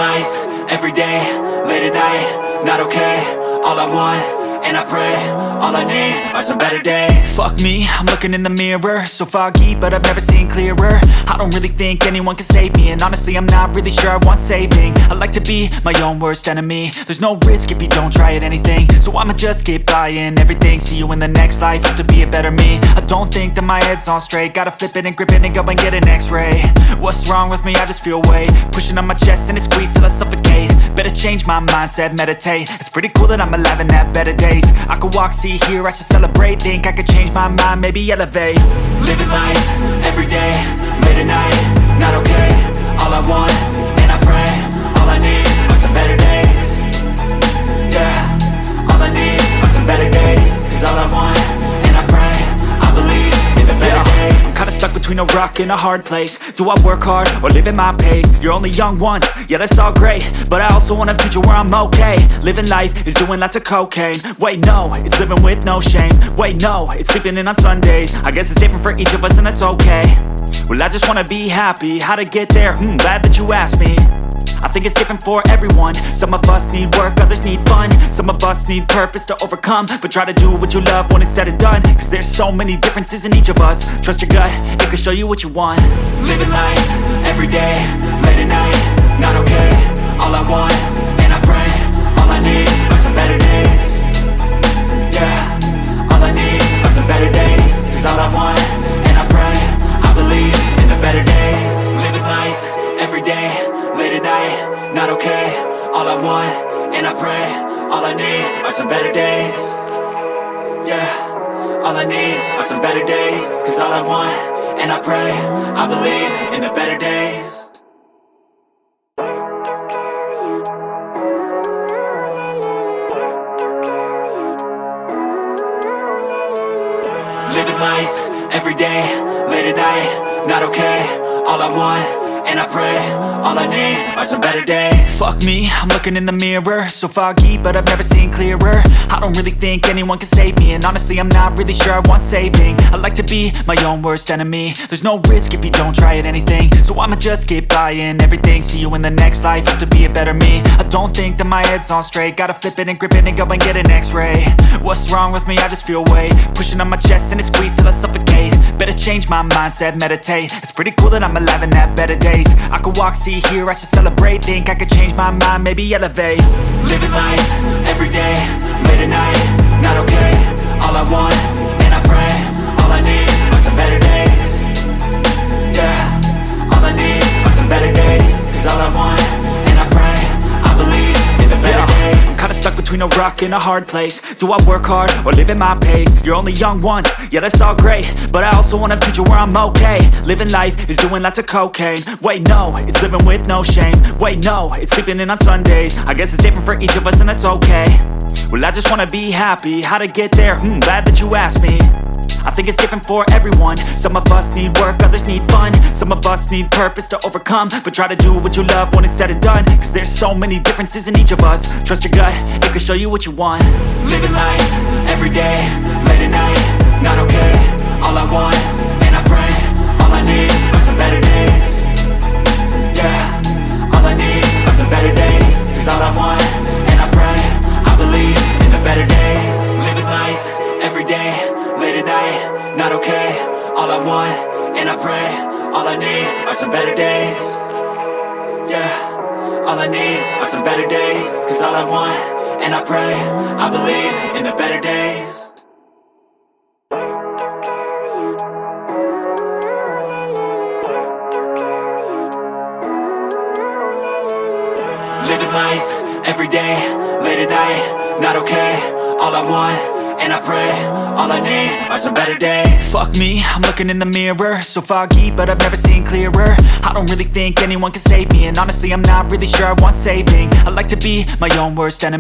life, every day, late at night, not okay. All I want, and I pray, all I need are some better days. Fuck me, I'm looking in the mirror, so foggy, but I've never seen clearer. I don't really think anyone can save me, and honestly I'm not really sure I want saving. I like to be my own worst enemy. There's no risk if you don't try at anything, so I'ma just keep buying everything. See you in the next life, have to be a better me. I don't think that my head's on straight, gotta flip it and grip it and go and get an x-ray. What's wrong with me? I just feel weight pushing on my chest and it squeezes till I suffocate. Better change my mindset, meditate. It's pretty cool that I'm alive and have better days. I could walk, see, hear, I should celebrate. Think I could change my mind, maybe elevate. Living life, every day, late at night, not okay. All I want, and I pray, all I need are some better days. Yeah, all I need are some better days. Cause all I want, and I pray, I believe in the better days. I'm kinda stuck between a rock and a hard place. Do I work hard or live at my pace? You're only young once, yeah that's all great, but I also want a future where I'm okay. Living life is doing lots of cocaine. Wait no, it's living with no shame. Wait no, it's sleeping in on Sundays. I guess it's different for each of us and that's okay. Well I just wanna be happy, how to get there? Glad that you asked me. I think it's different for everyone. Some of us need work, others need fun. Some of us need purpose to overcome. But try to do what you love when it's said and done, cause there's so many differences in each of us. Trust your gut, it can show you what you want. Living life, every day, late at night, not okay. All I want, and I pray, all I need are some better days. Yeah, all I need are some better days. Cause all I want, and I pray, I believe in the better days. Living life, every day, late at night, not okay. All I want, and I pray, all I need are some better days. Yeah, all I need are some better days. Cause all I want, and I pray, I believe in the better days. Living life, every day, late at night, not okay. All I want, and I pray, all I need are some better days. Fuck me, I'm looking in the mirror, so foggy, but I've never seen clearer. I don't really think anyone can save me, and honestly I'm not really sure I want saving. I like to be my own worst enemy. There's no risk if you don't try at anything, so I'ma just keep buying everything. See you in the next life, have to be a better me. I don't think that my head's on straight, gotta flip it and grip it and go and get an x-ray. What's wrong with me? I just feel weight pushing on my chest and it squeezes till I suffocate. Better change my mindset, meditate. It's pretty cool that I'm alive and have better days. I could walk, see, hear, I should celebrate. Think I could change my mind, maybe elevate. Living life, every day, late at night, not okay. All I want, and I pray, all I need are some better days. Yeah, all I need are some better days. Cause all I want, and I pray, I believe in the better days. I'm kinda stuck between a rock and a hard place. Do I work hard or live at my pace? You're only young once, yeah that's all great, but I also want a future where I'm okay. Living life is doing lots of cocaine. Wait no, it's living with no shame. Wait no, it's sleeping in on Sundays. I guess it's different for each of us and that's okay. Well I just wanna be happy, how to get there? Glad that you asked me. I think it's different for everyone. Some of us need work, others need fun. Some of us need purpose to overcome. But try to do what you love when it's said and done, cause there's so many differences in each of us. Trust your gut, it can show you what you want. Living life, every day, late at night, not okay. All I want, and I pray, all I need are some better days. Yeah, all I need are some better days. Cause all I want, and I pray, I believe in the better days. Living life, every day, late at night, not okay. All I want, and I pray, all I need are some better days. Yeah, all I need are some better days. Cause all I want, and I pray, I believe in the better days. Living life, every day, late at night, not okay. All I want, and I pray, all I need are some better days. Fuck me, I'm looking in the mirror, so foggy, but I've never seen clearer. I don't really think anyone can save me, and honestly I'm not really sure I want saving. I like to be my own worst enemy.